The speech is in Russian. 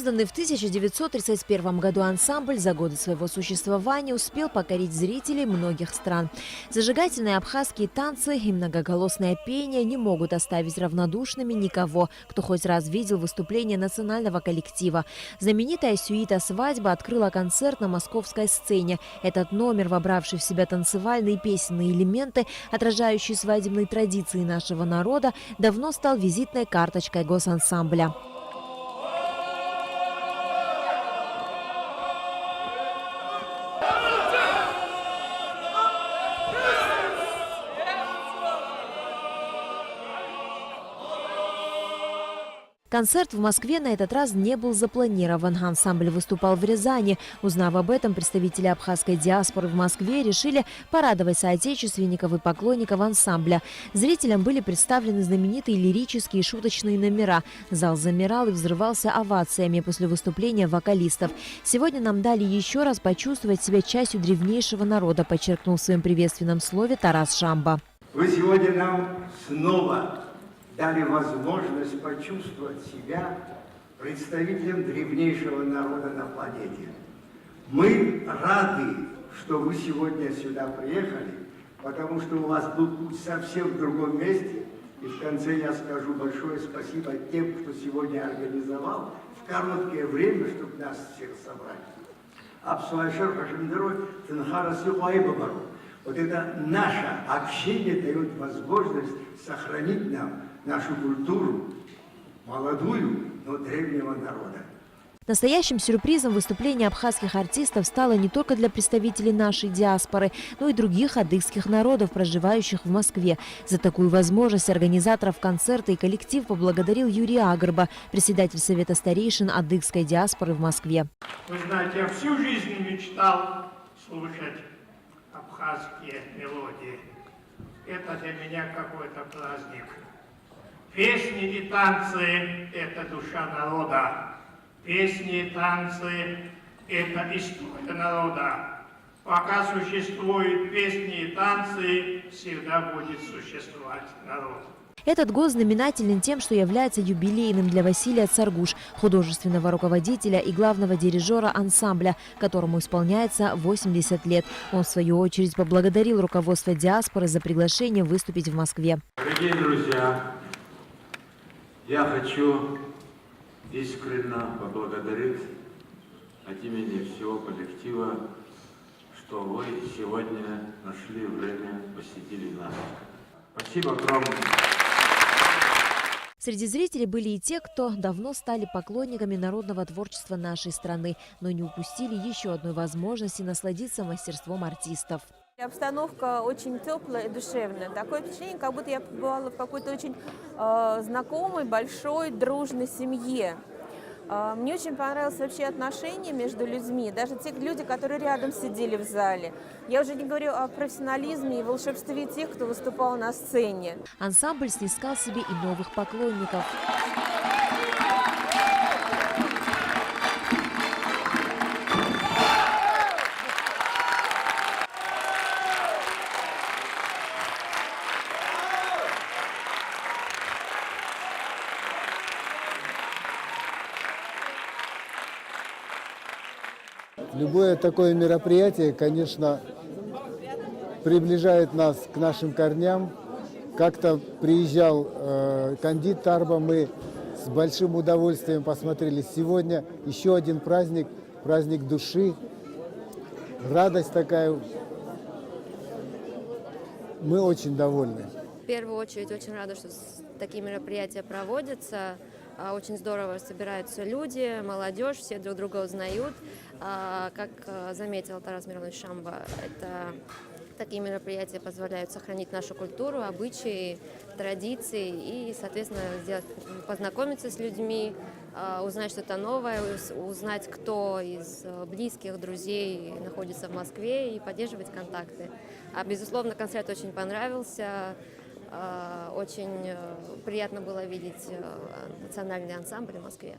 Созданный в 1931 году ансамбль за годы своего существования успел покорить зрителей многих стран. Зажигательные абхазские танцы и многоголосное пение не могут оставить равнодушными никого, кто хоть раз видел выступление национального коллектива. Знаменитая сюита «Свадьба» открыла концерт на московской сцене. Этот номер, вобравший в себя танцевальные и песенные элементы, отражающие свадебные традиции нашего народа, давно стал визитной карточкой госансамбля. Концерт в Москве на этот раз не был запланирован. Ансамбль выступал в Рязани. Узнав об этом, представители абхазской диаспоры в Москве решили порадовать соотечественников и поклонников ансамбля. Зрителям были представлены знаменитые лирические и шуточные номера. Зал замирал и взрывался овациями после выступления вокалистов. Сегодня нам дали еще раз почувствовать себя частью древнейшего народа, подчеркнул в своем приветственном слове Тарас Шамба. Вы сегодня нам снова дали возможность почувствовать себя представителем древнейшего народа на планете. Мы рады, что вы сегодня сюда приехали, потому что у вас был путь совсем в другом месте. И в конце я скажу большое спасибо тем, кто сегодня организовал в короткое время, чтобы нас всех собрать. Вот это наше общение дает возможность сохранить нам нашу культуру, молодую, но древнего народа. Настоящим сюрпризом выступление абхазских артистов стало не только для представителей нашей диаспоры, но и других адыгских народов, проживающих в Москве. За такую возможность организаторов концерта и коллектив поблагодарил Юрий Агрба, председатель Совета старейшин адыгской диаспоры в Москве. Вы знаете, я всю жизнь мечтал слушать абхазские мелодии. Это для меня какой-то праздник. Песни и танцы – это душа народа. Песни и танцы – это история народа. Пока существуют песни и танцы, всегда будет существовать народ. Этот год знаменателен тем, что является юбилейным для Василия Царгуш, художественного руководителя и главного дирижера ансамбля, которому исполняется 80 лет. Он, в свою очередь, поблагодарил руководство диаспоры за приглашение выступить в Москве. Дорогие друзья, я хочу искренне поблагодарить от имени всего коллектива, что вы сегодня нашли время, посетили нас. Спасибо огромное. Среди зрителей были и те, кто давно стали поклонниками народного творчества нашей страны, но не упустили еще одной возможности насладиться мастерством артистов. Обстановка очень теплая и душевная. Такое впечатление, как будто я побывала в какой-то очень знакомой, большой, дружной семье. Мне очень понравилось вообще отношение между людьми, даже те люди, которые рядом сидели в зале. Я уже не говорю о профессионализме и волшебстве тех, кто выступал на сцене. Ансамбль снискал себе и новых поклонников. Любое такое мероприятие, конечно, приближает нас к нашим корням. Как-то приезжал Кандид Тарба, мы с большим удовольствием посмотрели сегодня еще один праздник, праздник души, радость такая. Мы очень довольны. В первую очередь очень рада, что такие мероприятия проводятся. Очень здорово собираются люди, молодежь, все друг друга узнают. Как заметил Тарас Миронович Шамба, такие мероприятия позволяют сохранить нашу культуру, обычаи, традиции и, соответственно, познакомиться с людьми, узнать что-то новое, узнать, кто из близких, друзей находится в Москве и поддерживать контакты. Безусловно, концерт очень понравился. Очень приятно было видеть национальный ансамбль в Москве.